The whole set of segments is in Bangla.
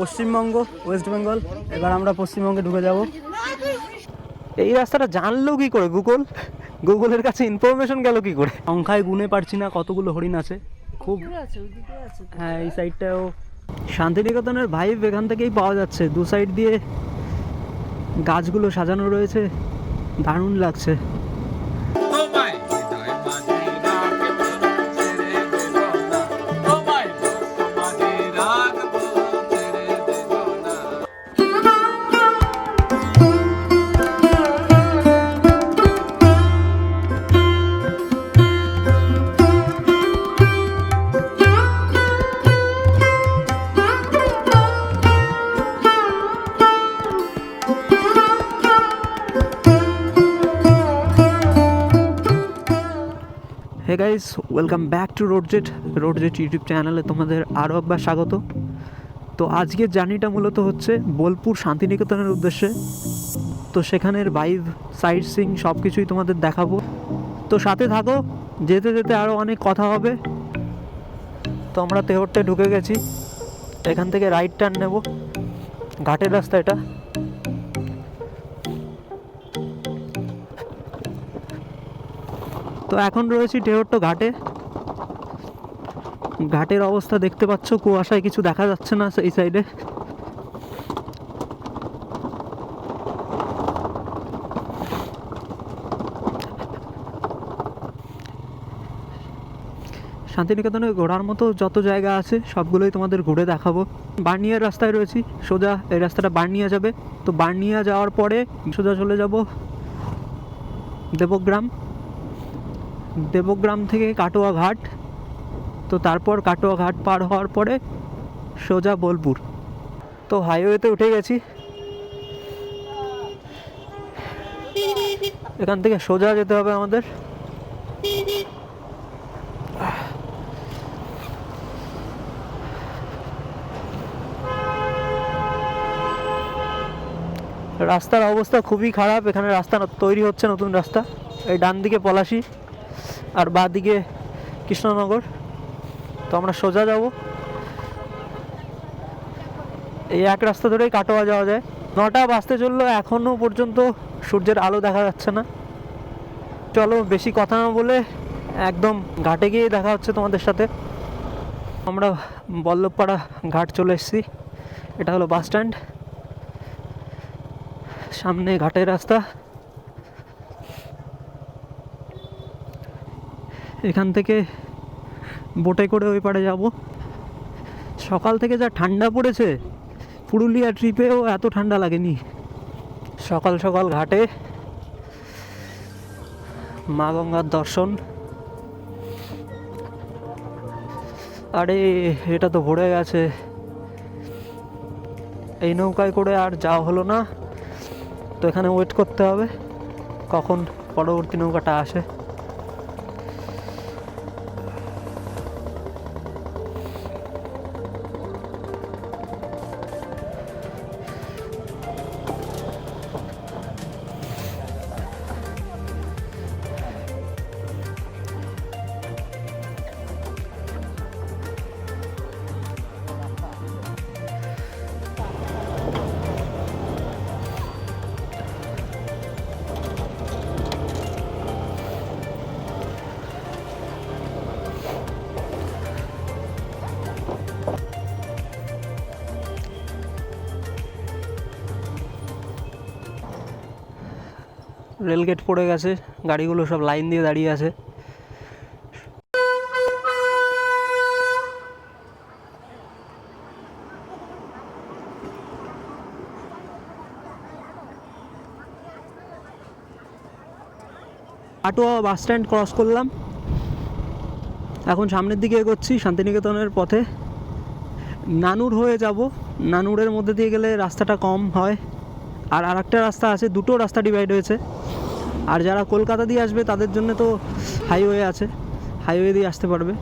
পশ্চিমবঙ্গ, ওয়েস্ট বেঙ্গল। এবার আমরা পশ্চিমবঙ্গে ঢুকে যাব। এই রাস্তাটা জানলো কি করে গুগলের কাছে ইনফরমেশন গেল কি করে? সংখ্যায় গুনে পারছি না কতগুলো হরিণ আছে। খুব হ্যাঁ, এই সাইডটাও শান্তিনিকেতনের ভাইব এখান থেকেই পাওয়া যাচ্ছে। দু সাইড দিয়ে গাছগুলো সাজানো রয়েছে, দারুণ লাগছে। Hey guys, welcome back to Roadjet YouTube চ্যানেলে তোমাদের আরও একবার স্বাগত। তো আজকের জার্নিটা মূলত হচ্ছে বোলপুর শান্তিনিকেতনের উদ্দেশ্যে। তো সেখানের ভাইব, সাইট সিং সব কিছুই তোমাদের দেখাবো। তো সাথে থাকো, যেতে যেতে আরও অনেক কথা হবে। তো আমরা তেহট্টে ঢুকে গেছি। এখান থেকে রাইট টার্ন নেব, ঘাটের রাস্তা এটা। তো এখন রয়েছি তেহট্ট ঘাটে। ঘাটের অবস্থা দেখতে পাচ্ছ, কুয়াশায় কিছু দেখা যাচ্ছে না এই সাইডে। শান্তিনিকেতনে ঘোরার মতো যত জায়গা আছে সবগুলোই তোমাদের ঘুরে দেখাবো। বার্নিয়ার রাস্তায় রয়েছি, সোজা এই রাস্তাটা বার্নিয়া যাবে। তো বার্নিয়া যাওয়ার পরে সোজা চলে যাব দেবগ্রাম থেকে কাটোয়া ঘাট। তো তারপর কাটোয়া ঘাট পার হওয়ার পরে সোজা বোলপুর। তো হাইওয়েতে উঠে গেছি। এখান থেকে সোজা যেতে হবে আমাদের। রাস্তার অবস্থা খুবই খারাপ। এখানে রাস্তা তৈরি হচ্ছে, নতুন রাস্তা। এই ডান দিকে পলাশী আর বাঁ দিকে কৃষ্ণনগর। তো আমরা সোজা যাব, এই এক রাস্তা ধরেই কাটোয়া যাওয়া যায়। 9টা বাজতে চললো, এখনও পর্যন্ত সূর্যের আলো দেখা যাচ্ছে না। চলো বেশি কথা না বলে একদম ঘাটে গিয়ে দেখা হচ্ছে তোমাদের সাথে। আমরা বল্লভপাড়া ঘাট চলে এসেছি। এটা হলো বাস স্ট্যান্ড, সামনে ঘাটের রাস্তা। এখান থেকে বোটে করে ওই পাড়ে যাব। সকাল থেকে যা ঠান্ডা পড়েছে, পুরুলিয়া ট্রিপেও এত ঠান্ডা লাগেনি। সকাল সকাল ঘাটে মা গঙ্গার দর্শন। আরে এটা তো ভরে গেছে, এই নৌকায় করে আর যাওয়া হলো না। তো এখানে ওয়েট করতে হবে কখন পরবর্তী নৌকাটা আসে। রেলগেট পড়ে গেছে, গাড়িগুলো সব লাইন দিয়ে দাঁড়িয়ে আছে। কাটোয়া বাস স্ট্যান্ড ক্রস করলাম, এখন সামনের দিকে এগোচ্ছি শান্তিনিকেতনের পথে। নানুর হয়ে যাব। নানুরের মধ্যে দিয়ে গেলে রাস্তাটা কম হয়। আর আরেকটা রাস্তা আছে, দুটো রাস্তা ডিভাইড হয়েছে। আর যারা কলকাতা দিয়ে আসবে তাদের জন্য তো হাইওয়ে আছে, হাইওয়ে দিয়ে আসতে পারবে।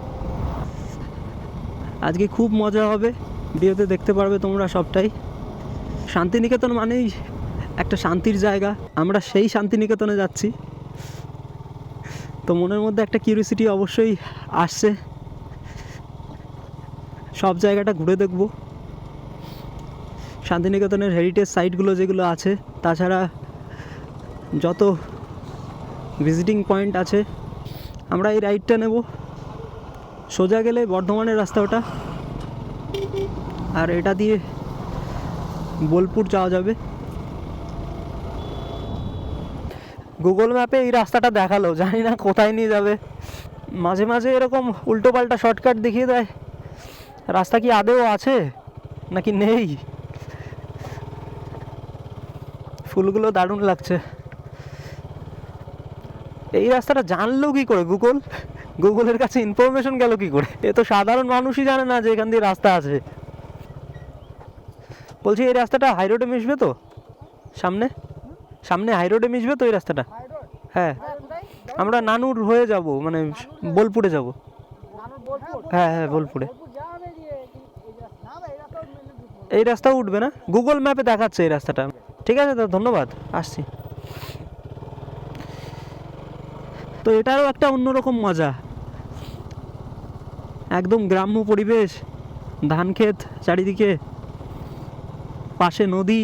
আজকে খুব মজা হবে, ভিডিওতে দেখতে পারবে তোমরা সবটাই। শান্তিনিকেতন মানেই একটা শান্তির জায়গা, আমরা সেই শান্তিনিকেতনে যাচ্ছি। তো মনের মধ্যে একটা কিউরিওসিটি অবশ্যই আসছে, সব জায়গাটা ঘুরে দেখব। শান্তিনিকেতনের হেরিটেজ সাইটগুলো যেগুলো আছে, তাছাড়া যত ভিজিটিং পয়েন্ট আছে, আমরা এই রাইডটা নেব। সোজা গেলে বর্ধমানের রাস্তা ওটা, আর এটা দিয়ে বোলপুর যাওয়া যাবে। গুগল ম্যাপে এই রাস্তাটা দেখালো, জানি না কোথায় নিয়ে যাবে। মাঝে মাঝে এরকম উল্টোপাল্টা শর্টকাট দেখিয়ে দেয়, রাস্তা কি আদৌ আছে নাকি নেই। ফুলগুলো দারুণ লাগছে। এই রাস্তাটা জানলো কি করে গুগলের কাছে ইনফরমেশন গেল কি করে? এ তো সাধারণ মানুষই জানে না যে এখান দিয়ে রাস্তা আছে। বলছি এই রাস্তাটা হাই রোডে মিশবে তো? সামনে সামনে হাই রোডে মিশবে তো এই রাস্তাটা? হ্যাঁ, আমরা নানুর হয়ে যাব, মানে বোলপুরে যাব। হ্যাঁ হ্যাঁ, বোলপুরে। এই রাস্তা উঠবে না? গুগল ম্যাপে দেখাচ্ছে এই রাস্তাটা। ঠিক আছে, তো ধন্যবাদ, আসছি। তো এটারও একটা অন্যরকম মজা, একদম গ্রাম্য পরিবেশ, ধান ক্ষেত চারিদিকে, পাশে নদী,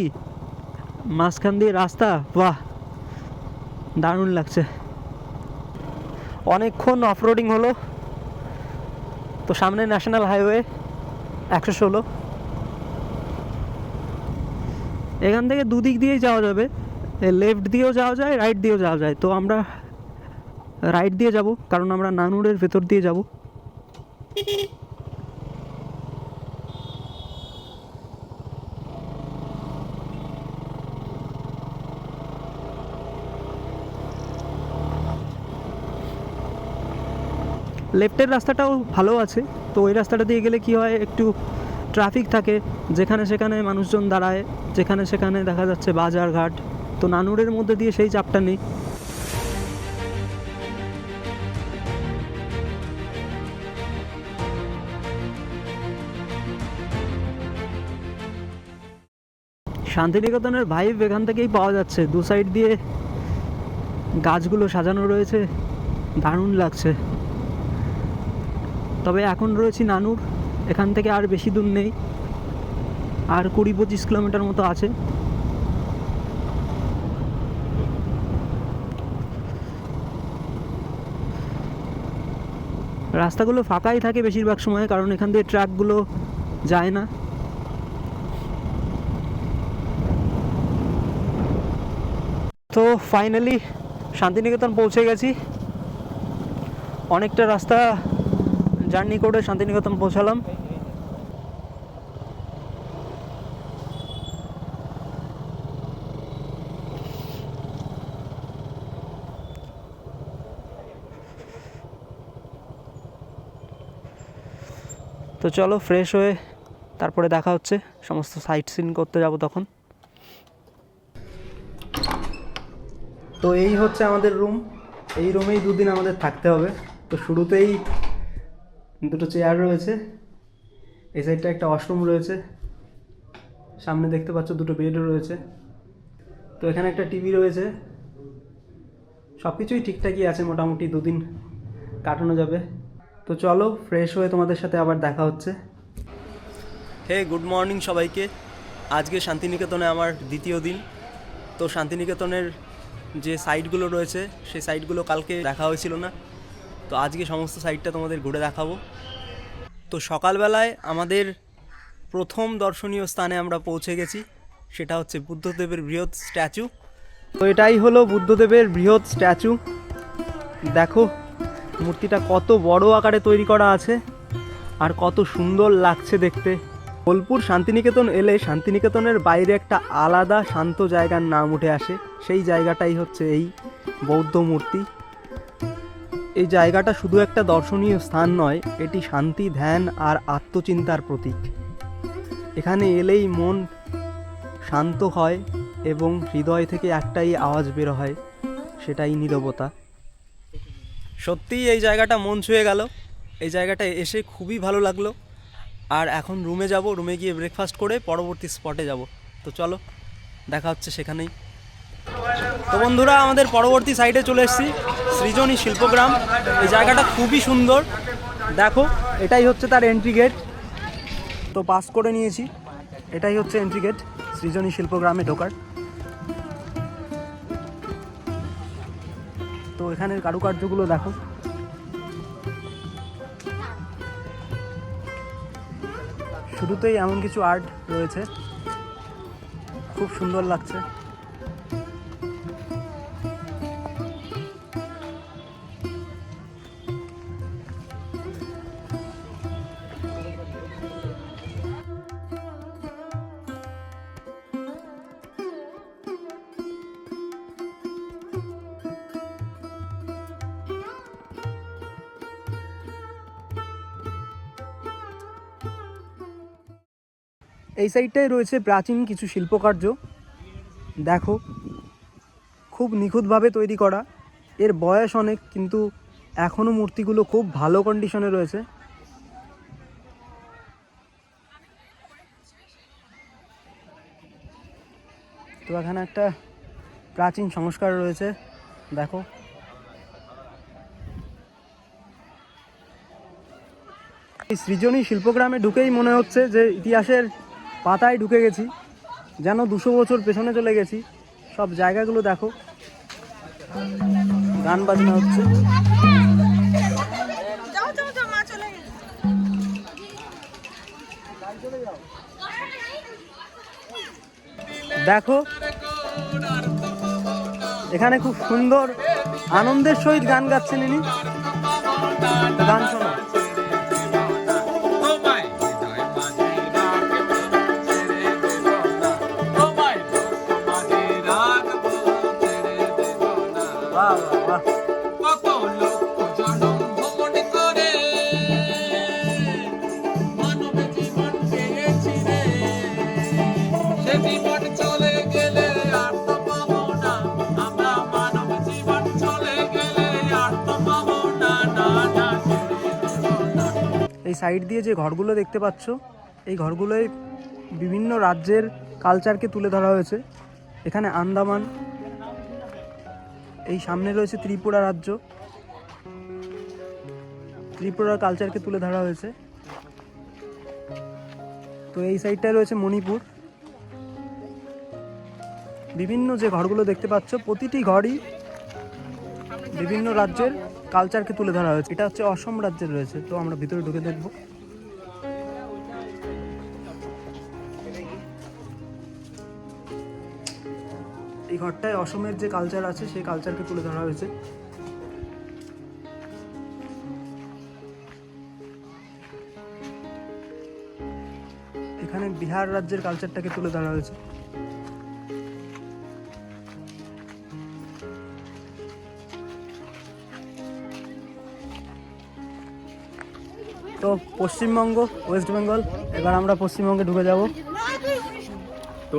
মাঝখান দিয়ে রাস্তা। বাহ, দারুণ লাগছে। অনেকক্ষণ অফরোডিং হলো। তো সামনে ন্যাশনাল হাইওয়ে 116। এখান থেকে দুদিক দিয়েই যাওয়া যাবে, লেফট দিয়েও যাওয়া যায়, রাইট দিয়েও যাওয়া যায়। তো আমরা রাইট দিয়ে যাব, কারণ আমরা নানুরের ভেতর দিয়ে যাব। লেফটের রাস্তাটাও ভালো আছে। তো ওই রাস্তাটা দিয়ে গেলে কি হয়, একটু ট্রাফিক থাকে, যেখানে সেখানে মানুষজন দাঁড়ায়, যেখানে সেখানে দেখা যাচ্ছে বাজার ঘাট। তো নানুরের মধ্যে দিয়ে সেই চাপটা নেই। শান্তিনিকেতনের ভাইব এখান থেকেই পাওয়া যাচ্ছে। দু সাইড দিয়ে গাছগুলো সাজানো রয়েছে, দারুণ লাগছে। তবে এখন রয়েছি নানুর, এখান থেকে আর বেশি দূর নেই, আর 20-25 কিলোমিটার মতো আছে। রাস্তাগুলো ফাঁকাই থাকে বেশিরভাগ সময়, কারণ এখান দিয়ে ট্রাকগুলো যায় না। তো ফাইনালি শান্তিনিকেতন পৌঁছে গেছি। অনেকটা রাস্তা জার্নি করে শান্তিনিকেতন পৌঁছালাম। তো চলো ফ্রেশ হয়ে তারপরে দেখা হচ্ছে, সমস্ত সাইট সিন করতে যাব তখন। তো এই হচ্ছে আমাদের রুম, এই রুমেই দুদিন আমাদের থাকতে হবে। তো শুরুতেই দুটো চেয়ার রয়েছে, এই সাইডটা একটা ওয়াশরুম রয়েছে, সামনে দেখতে পাচ্ছ দুটো বেডও রয়েছে। তো এখানে একটা টিভি রয়েছে, সব কিছুই ঠিকঠাকই আছে, মোটামুটি দুদিন কাটানো যাবে। তো চলো ফ্রেশ হয়ে তোমাদের সাথে আবার দেখা হচ্ছে। হে গুড মর্নিং সবাইকে। আজকে শান্তিনিকেতনে আমার দ্বিতীয় দিন। তো শান্তিনিকেতনের যে সাইটগুলো রয়েছে সেই সাইটগুলো কালকে দেখা হয়েছিল না, তো আজকে সমস্ত সাইটটা তোমাদের ঘুরে দেখাবো। তো সকালবেলায় আমাদের প্রথম দর্শনীয় স্থানে আমরা পৌঁছে গেছি, সেটা হচ্ছে বুদ্ধদেবের বৃহৎ স্ট্যাচু। তো এটাই হলো বুদ্ধদেবের বৃহৎ স্ট্যাচু। দেখো মূর্তিটা কত বড় আকারে তৈরি করা আছে, আর কত সুন্দর লাগছে দেখতে। বোলপুর শান্তিনিকেতন এলে শান্তিনিকেতনের বাইরে একটা আলাদা শান্ত জায়গার নাম উঠে আসে, সেই জায়গাটাই হচ্ছে এই বৌদ্ধ মূর্তি। এই জায়গাটা শুধু একটা দর্শনীয় স্থান নয়, এটি শান্তি, ধ্যান আর আত্মচিন্তার প্রতীক। এখানে এলেই মন শান্ত হয় এবং হৃদয় থেকে একটাই আওয়াজ বের হয়, সেটাই নীরবতা। সত্যিই এই জায়গাটা মন ছুঁয়ে গেল, এই জায়গাটা এসে খুবই ভালো লাগলো। আর এখন রুমে যাব, রুমে গিয়ে ব্রেকফাস্ট করে পরবর্তী স্পটে যাব। তো চলো দেখা হচ্ছে সেখানেই। তো বন্ধুরা, আমাদের পরবর্তী সাইডে চলে এসেছি, সৃজনী শিল্পগ্রাম। এই জায়গাটা খুবই সুন্দর, দেখো এটাই হচ্ছে তার এন্ট্রি গেট। তো পাস করে নিয়েছি, এটাই হচ্ছে এন্ট্রি গেট সৃজনী শিল্পগ্রামে ঢোকার। তো এখানের কারুকার্যগুলো দেখো, শুরুতেই এমন কিছু আর্ট রয়েছে, খুব সুন্দর লাগছে। এই সাইডটায় রয়েছে প্রাচীন কিছু শিল্পকার্য, দেখো খুব নিখুঁতভাবে তৈরি করা। এর বয়স অনেক, কিন্তু এখনও মূর্তিগুলো খুব ভালো কন্ডিশনে রয়েছে। তো এখানে একটা প্রাচীন সংস্কার রয়েছে, দেখো। এই সৃজনী শিল্পগ্রামে ঢুকেই মনে হচ্ছে যে ইতিহাসের পাতায় ঢুকে গেছি, যেন 200 বছর পেছনে চলে গেছি। সব জায়গাগুলো দেখো, গান বাজনা হচ্ছে। দেখো এখানে খুব সুন্দর আনন্দের সহিত গান গাচ্ছেন ইনি। গান শোনো। এই সাইড দিয়ে যে ঘরগুলো দেখতে পাচ্ছ, এই ঘরগুলোয় বিভিন্ন রাজ্যের কালচারকে তুলে ধরা হয়েছে। এখানে আন্দামান, এই সামনে রয়েছে ত্রিপুরা রাজ্য, ত্রিপুরার কালচারকে তুলে ধরা হয়েছে। তো এই সাইডটায় রয়েছে মণিপুর। বিভিন্ন যে ঘরগুলো দেখতে পাচ্ছ, প্রতিটি ঘরই বিভিন্ন রাজ্যের কালচারকে তুলে ধরা হয়েছে। এটা হচ্ছে অসম রাজ্যের রয়েছে, তো আমরা ভিতরে ঢুকে দেখব। এই ঘরটায় অসমের যে কালচার আছে সেই কালচারকে তুলে ধরা হয়েছে। এখানে বিহার রাজ্যের কালচারটাকে তুলে ধরা হয়েছে। তো পশ্চিমবঙ্গ, ওয়েস্ট বেঙ্গল, এবার আমরা পশ্চিমবঙ্গে ঢুকে যাব। তো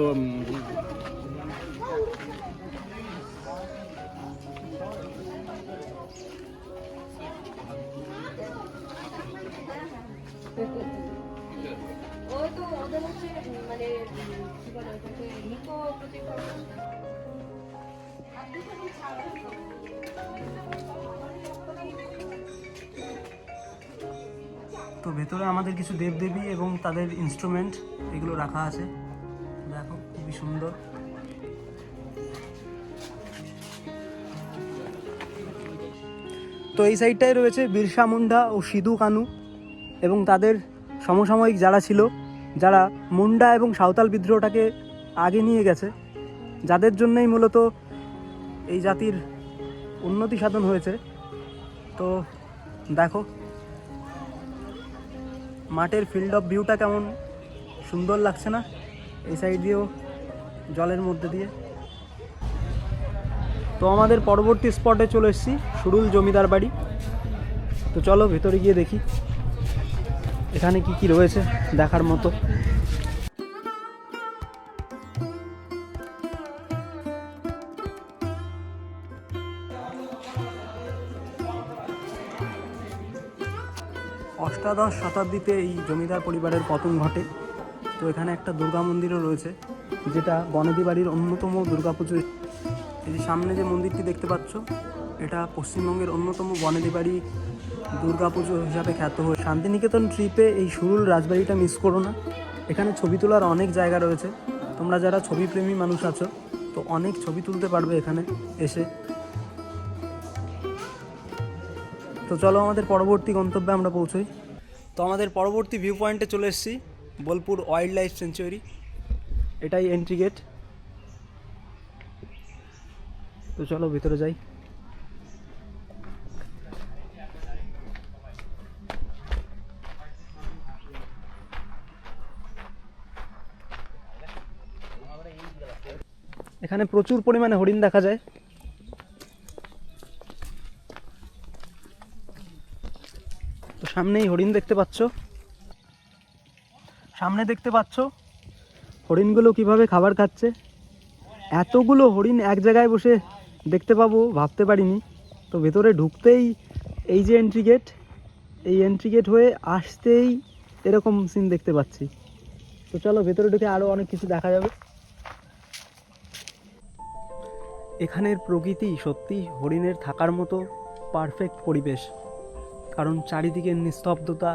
তো ভেতরে আমাদের কিছু দেবদেবী এবং তাদের ইনস্ট্রুমেন্ট এগুলো রাখা আছে, দেখো খুবই সুন্দর। তো এই সাইডটায় রয়েছে বিরসা মুন্ডা ও সিধু কানু এবং তাদের সমসাময়িক যারা ছিল, যারা মুন্ডা এবং সাঁওতাল বিদ্রোহটাকে আগে নিয়ে গেছে, যাদের জন্যই মূলত এই জাতির উন্নতি সাধন হয়েছে। তো দেখো মাঠের ফিল্ড অফ ভিউটা কেমন সুন্দর লাগছে না, এই সাইড দিয়েও জলের মধ্যে দিয়ে। তো আমাদের পরবর্তী স্পটে চলে এসেছি, সুরুল জমিদার বাড়ি। তো চলো ভেতরে গিয়ে দেখি এখানে কি কি রয়েছে দেখার মতো। অষ্টাদশ শতাব্দীতে এই জমিদার পরিবারের পতন ঘটে। তো এখানে একটা দুর্গা মন্দিরও রয়েছে, যেটা বনেদি বাড়ির অন্যতম দুর্গাপুজো। এই যে সামনে যে মন্দিরটি দেখতে পাচ্ছ, এটা পশ্চিমবঙ্গের অন্যতম বনেদি বাড়ি দুর্গাপুজো হিসাবে খ্যাত হয়ে। শান্তিনিকেতন ট্রিপে এই সুরুল রাজবাড়িটা মিস করো না, এখানে ছবি তোলার অনেক জায়গা রয়েছে, তোমরা যারা ছবিপ্রেমী মানুষ আছো তো অনেক ছবি তুলতে পারবে এখানে এসে। তো চলো আমাদের পরবর্তী গন্তব্যে আমরা পৌঁছই। তো আমাদের পরবর্তী ভিউ পয়েন্টে চলে এসেছি, বোলপুর ওয়াইল্ড লাইফ সেঞ্চুরি। এটাই এন্ট্রি গেট। তো চলো ভিতরে যাই। এখানে প্রচুর পরিমাণে হরিণ দেখা যায়। তো সামনেই হরিণ দেখতে পাচ্ছ, সামনে দেখতে পাচ্ছ হরিণগুলো কিভাবে খাবার খাচ্ছে। এতগুলো হরিণ এক জায়গায় বসে দেখতে পাবো ভাবতে পারিনি। তো ভেতরে ঢুকতেই এই যে এন্ট্রি গেট, এই এন্ট্রি গেট হয়ে আসতেই এরকম সিন দেখতে পাচ্ছি। তো চলো ভেতরে ঢুকে আরও অনেক কিছু দেখা যাবে। এখানের প্রকৃতি সত্যি হরিণের থাকার মতো পারফেক্ট পরিবেশ, কারণ চারিদিকে নিস্তব্ধতা,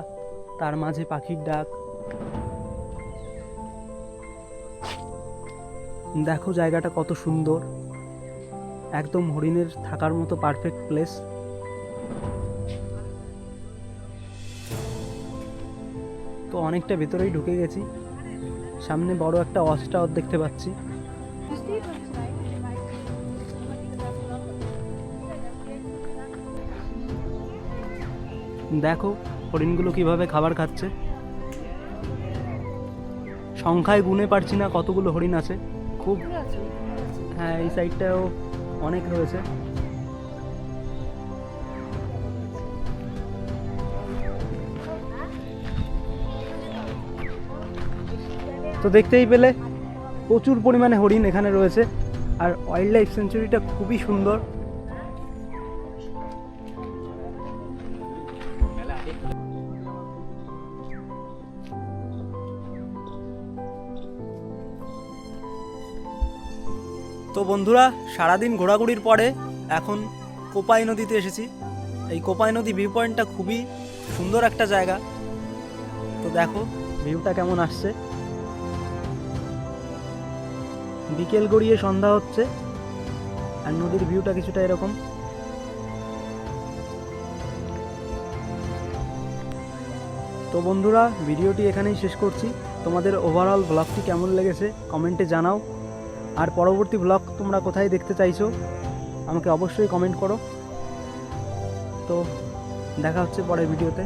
তার মাঝে পাখির ডাক। দেখো জায়গাটা কত সুন্দর, একদম হরিণের থাকার মতো পারফেক্ট প্লেস। তো অনেকটা ভেতরেই ঢুকে গেছি, সামনে বড় একটা ওয়াচ টাওয়ার দেখতে পাচ্ছি। দেখো হরিণগুলো কিভাবে খাবার খাচ্ছে, সংখ্যায় গুনে পারছি না কতগুলো হরিণ আছে, খুব। হ্যাঁ এই সাইডটাও অনেক রয়েছে। তো দেখতেই পেলে প্রচুর পরিমাণে হরিণ এখানে রয়েছে, আর ওয়াইল্ড লাইফ সেঞ্চুরিটা খুবই সুন্দর। তো বন্ধুরা, সারাদিন ঘোরাঘুরির পরে এখন কোপাই নদীতে এসেছি। এই কোপাই নদী ভিউ পয়েন্টটা খুবই সুন্দর একটা জায়গা। তো দেখো ভিউটা কেমন আসছে, বিকেল গড়িয়ে সন্ধ্যা হচ্ছে আর নদীর ভিউটা কিছুটা এরকম। তো বন্ধুরা, ভিডিওটি এখানেই শেষ করছি। তোমাদের ওভারঅল ব্লগটি কেমন লেগেছে কমেন্টে জানাও, আর পরবর্তী ব্লগ তোমরা কোথায় দেখতে চাইছো আমাকে অবশ্যই কমেন্ট করো। তো দেখা হচ্ছে পরের ভিডিওতে।